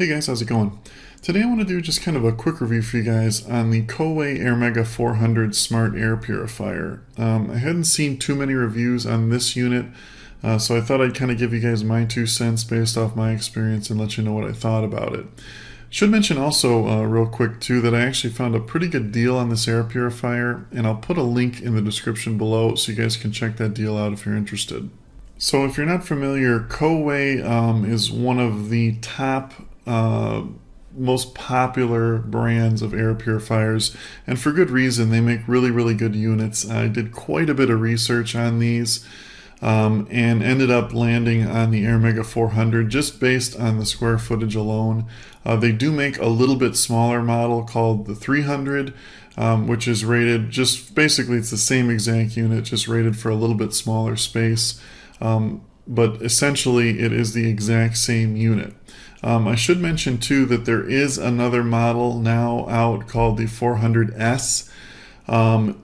Hey guys, how's it going? Today I want to do just kind of a quick review for you guys on the Coway Airmega 400 Smart Air Purifier. I hadn't seen too many reviews on this unit, so I thought I'd kind of give you guys my 2 cents based off my experience and let you know what I thought about it. Should mention also real quick too that I actually found a pretty good deal on this air purifier, and I'll put a link in the description below so you guys can check that deal out if you're interested. So if you're not familiar, Coway is one of the top most popular brands of air purifiers, and for good reason. They make really good units. I did quite a bit of research on these and ended up landing on the Airmega 400 just based on the square footage alone. They do make a little bit smaller model called the 300, which is rated just basically it's the same exact unit, just rated for a little bit smaller space. But essentially it is the exact same unit. I should mention too that there is another model now out called the 400S.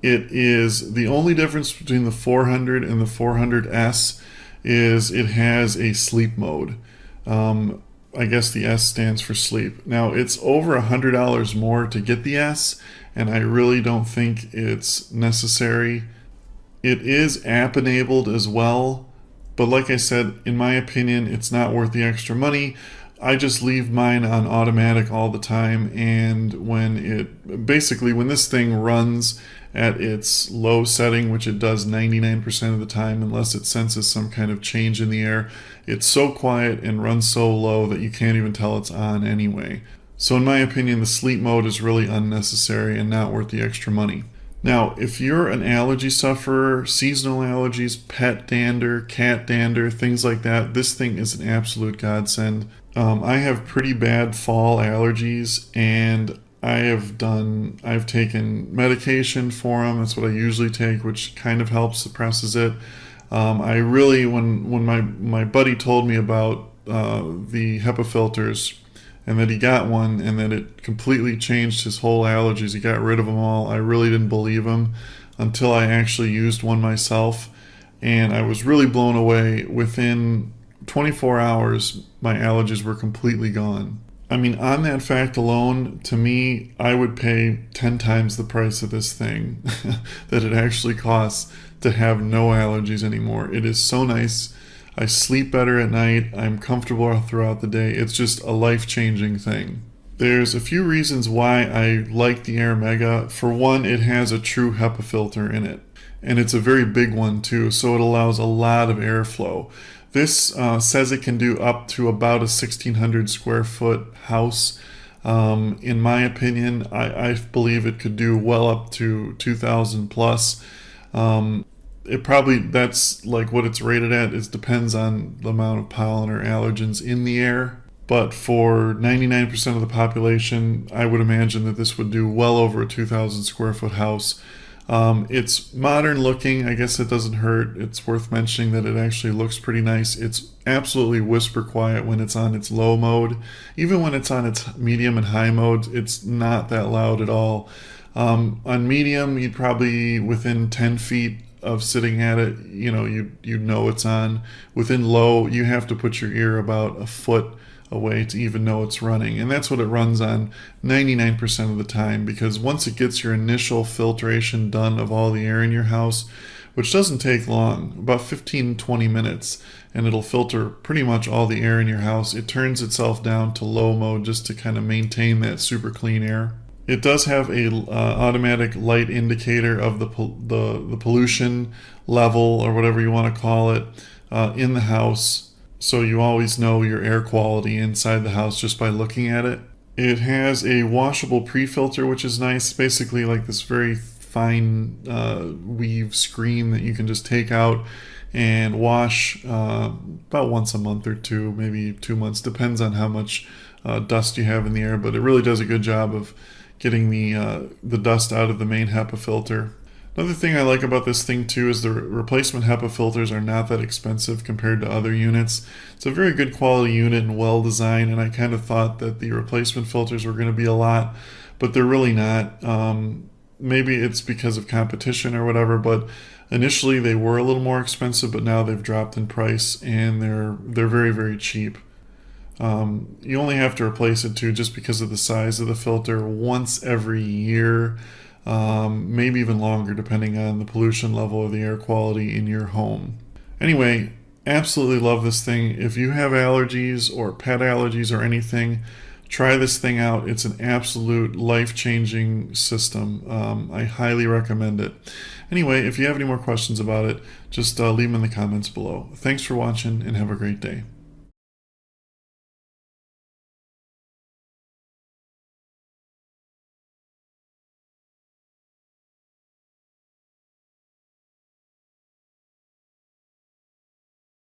It is the only difference between the 400 and the 400S is it has a sleep mode. I guess the S stands for sleep. Now it's over $100 more to get the S, and I really don't think it's necessary. It is app enabled as well, but like I said, in my opinion, it's not worth the extra money. I just leave mine on automatic all the time, and when this thing runs at its low setting, which it does 99% of the time unless it senses some kind of change in the air, it's so quiet and runs so low that you can't even tell it's on anyway. So in my opinion, the sleep mode is really unnecessary and not worth the extra money. Now, if you're an allergy sufferer, seasonal allergies, pet dander, cat dander, things like that, this thing is an absolute godsend. I have pretty bad fall allergies, and I've taken medication for them. That's what I usually take, which kind of helps, suppresses it. When my buddy told me about the HEPA filters, and that he got one and that it completely changed his whole allergies, he got rid of them all, I really didn't believe him until I actually used one myself, and I was really blown away. Within 24 hours, my allergies were completely gone. I mean, on that fact alone, to me, I would pay 10 times the price of this thing that it actually costs to have no allergies anymore. It is so nice. I sleep better at night. I'm comfortable throughout the day. It's just a life-changing thing. There's a few reasons why I like the Airmega. For one, it has a true HEPA filter in it, and it's a very big one too, so it allows a lot of airflow. This says it can do up to about a 1,600 square foot house. In my opinion, I believe it could do well up to 2,000 plus. That's like what it's rated at. It depends on the amount of pollen or allergens in the air. But for 99% of the population, I would imagine that this would do well over a 2,000 square foot house. It's modern looking. I guess it doesn't hurt. It's worth mentioning that it actually looks pretty nice. It's absolutely whisper quiet when it's on its low mode. Even when it's on its medium and high mode, it's not that loud at all. On medium, you'd probably within 10 feet of sitting at it, you know it's on. Within low, you have to put your ear about a foot away to even know it's running, and that's what it runs on 99% of the time, because once it gets your initial filtration done of all the air in your house, which doesn't take long, about 15-20 minutes, and it'll filter pretty much all the air in your house, it turns itself down to low mode just to kind of maintain that super clean air. It does have a automatic light indicator of the pollution level, or whatever you want to call it, in the house, so you always know your air quality inside the house just by looking at it. It has a washable pre-filter, which is nice. Basically like this very fine weave screen that you can just take out and wash about once a month or two, maybe 2 months, depends on how much dust you have in the air, but it really does a good job of getting the dust out of the main HEPA filter. Another thing I like about this thing too is the replacement HEPA filters are not that expensive compared to other units. It's a very good quality unit and well designed, and I kind of thought that the replacement filters were going to be a lot, but they're really not. Maybe it's because of competition or whatever, but initially they were a little more expensive, but now they've dropped in price and they're very cheap. You only have to replace it too, just because of the size of the filter, once every year, maybe even longer depending on the pollution level or the air quality in your home. Anyway, absolutely love this thing. If you have allergies or pet allergies or anything, try this thing out. It's an absolute life-changing system. I highly recommend it. Anyway, if you have any more questions about it, just leave them in the comments below. Thanks for watching and have a great day.